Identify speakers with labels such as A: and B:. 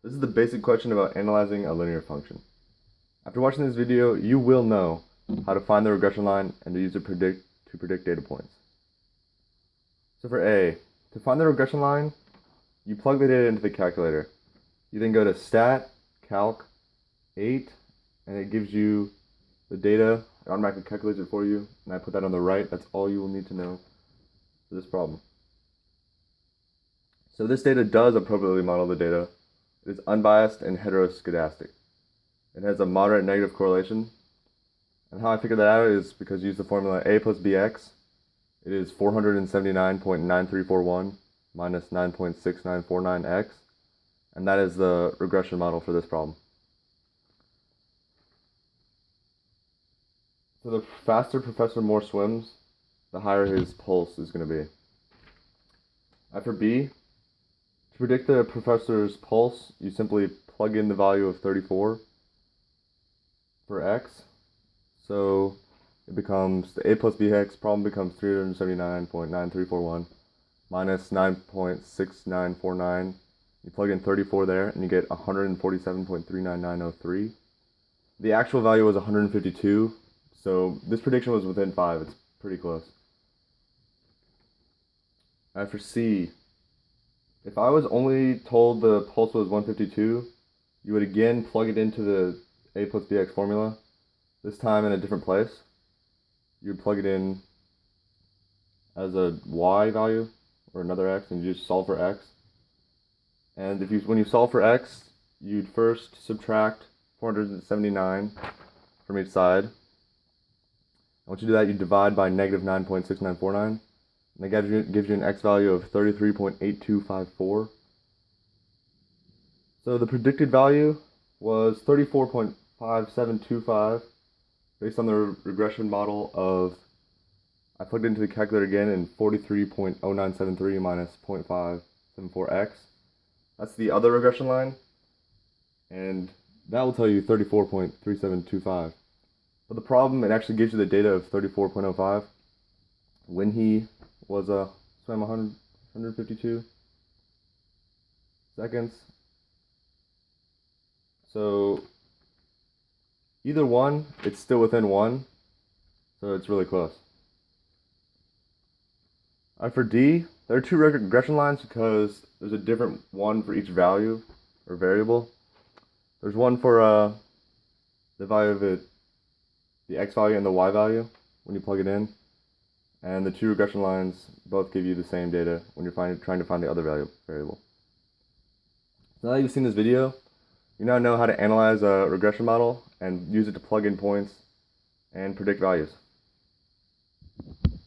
A: This is the basic question about analyzing a linear function. After watching this video, you will know how to find the regression line and to use it to predict data points. So for A, to find the regression line, you plug the data into the calculator. You then go to Stat, Calc, 8, and it gives you the data. It automatically calculates it for you, and I put that on the right. That's all you will need to know for this problem. So this data does appropriately model the data. It is unbiased and heteroscedastic. It has a moderate negative correlation. And how I figured that out is because you use the formula A plus BX. It is 479.9341 minus 9.6949x. And that is the regression model for this problem. So the faster Professor Moore swims, the higher his pulse is going to be. After B, to predict the professor's pulse, you simply plug in the value of 34 for x. So it becomes, the A plus BX problem becomes 379.9341 minus 9.6949. You plug in 34 there, and you get 147.39903. The actual value was 152, so this prediction was within 5. It's pretty close. After C, if I was only told the pulse was 152, you would again plug it into the A plus BX formula, this time in a different place. You would plug it in as a y value or another x, and you just solve for x. And when you solve for x, you'd first subtract 479 from each side. And once you do that, you divide by negative 9.6949. And that gives you an x value of 33.8254. So the predicted value was 34.5725 based on the regression model of, I plugged into the calculator again, in 43.0973 minus 0.574x. That's the other regression line, and that will tell you 34.3725. But the problem, it actually gives you the data of 34.05 when he was swam 152 seconds. So either one, it's still within 1, so it's really close. For D, there are 2 regression lines because there's a different one for each value or variable. There's one for the value of it, the x value and the y value when you plug it in. And the 2 regression lines both give you the same data when you're trying to find the other variable. Now that you've seen this video, you now know how to analyze a regression model and use it to plug in points and predict values.